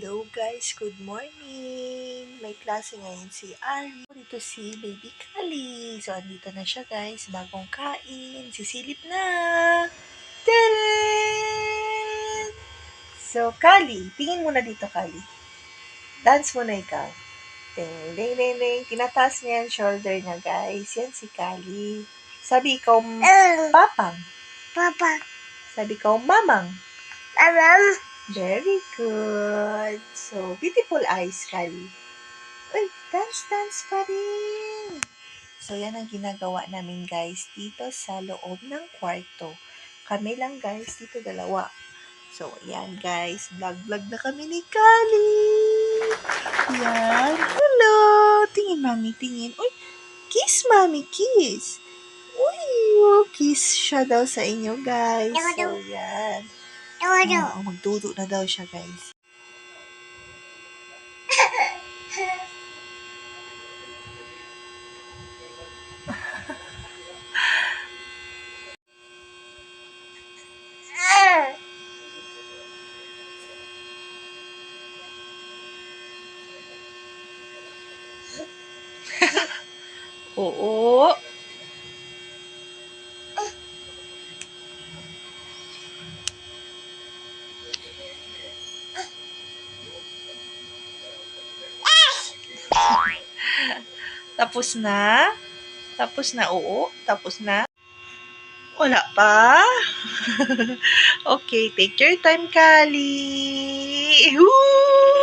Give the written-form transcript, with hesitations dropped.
Hello guys, good morning! May klase ngayon si Ari. Dito si Baby Kali. So, andito na siya guys. Bagong kain. Sisilip na! Tadaan! So, Kali. Tingin muna dito, Kali. Dance muna ikaw. Ting, ding, ding, ding. Tinataas niya yung shoulder niya guys. Yan si Kali. Sabi ikaw, papang. Papa. Sabi ikaw, mamang. Mamam. Very good. So, beautiful eyes, Kali. Uy, dance pa rin. So, yan ang ginagawa namin, guys, dito sa loob ng kwarto. Kami lang, guys, dito dalawa. So, yan, guys. Vlog na kami ni Kali. Yan. Hello. Tingin, mami, tingin. Uy, kiss, mami, kiss. Uy, kiss siya daw sa inyo, guys. So, yan. Magdudo na daw siya, guys. Oo. Tapos na? Tapos na, oo? Tapos na? Wala pa? Okay, take your time, Kali. Woo!